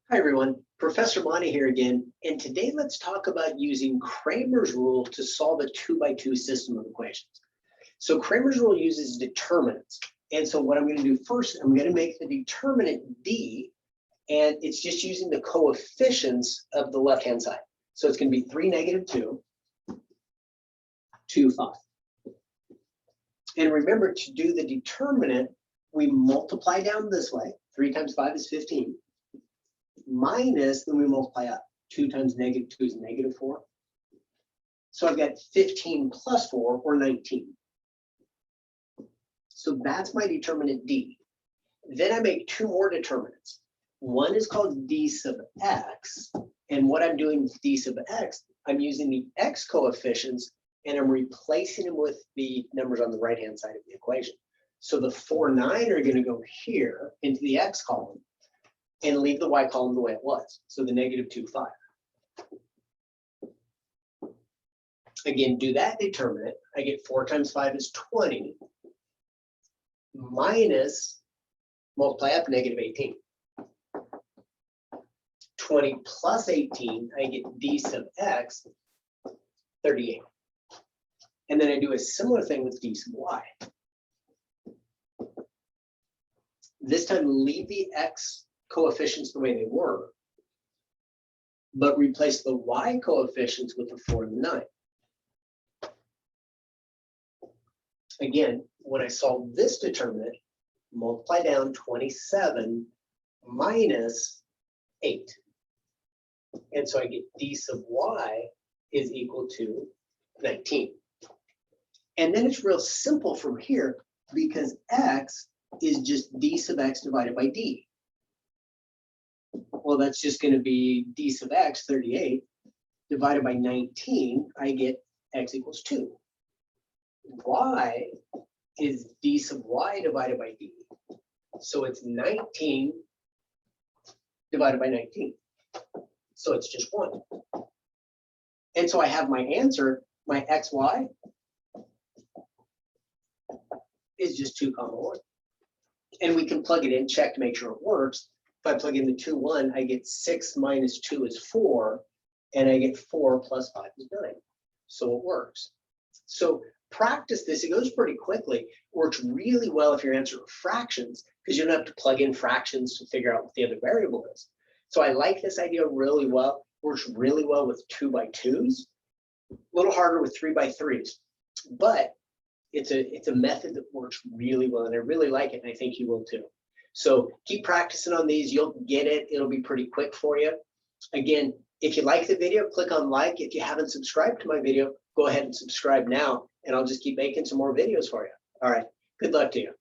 Hi everyone, Professor Monty here again, and today let's talk about using Cramer's rule to solve a 2x2 system of equations. So Cramer's rule uses determinants, and so what I'm going to do first, I'm going to make the determinant d, and it's just using the coefficients of the left-hand side. So it's going to be 3, -2, 2, 5. And remember, to do the determinant, we multiply down this way. 3 times 5 is 15. Minus, then we multiply up. 2 times -2 is -4. So I've got 15 plus 4, or 19. So that's my determinant d. Then I make 2 more determinants. One is called d sub x, and what I'm doing with d sub x, I'm using the x coefficients, and I'm replacing them with the numbers on the right-hand side of the equation. So the 4, 9 are going to go here into the x column, and leave the y column the way it was. So the -2, 5. Again, do that determinant. I get 4 times 5 is 20. Minus, multiply up, -18. 20 plus 18, I get d sub x, 38. And then I do a similar thing with d sub y. This time, leave the x coefficients the way they were, but replace the y coefficients with the 4 and the 9. Again, when I solve this determinant, multiply down 27 minus 8. And so I get d sub y is equal to 19. And then it's real simple from here, because x is just d sub x divided by d. Well, that's just going to be d sub x, 38, divided by 19. I get x equals 2. Y is d sub y divided by d. So it's 19 divided by 19. So it's just 1. And so I have my answer, my xy is just 2, 1. And we can plug it in, check to make sure it works. If I plug in the 2, 1, I get 6 minus 2 is 4, and I get 4 plus 5 is 9. So it works. So practice this. It goes pretty quickly. Works really well if you're answering fractions, because you don't have to plug in fractions to figure out what the other variable is. So I like this idea really well. Works really well with 2x2s. A little harder with 3x3s, but it's a method that works really well, and I really like it, and I think you will too. So keep practicing on these. You'll get it. It'll be pretty quick for you. Again, if you like the video, click on like. If you haven't subscribed to my video, go ahead and subscribe now, and I'll just keep making some more videos for you. All right. Good luck to you.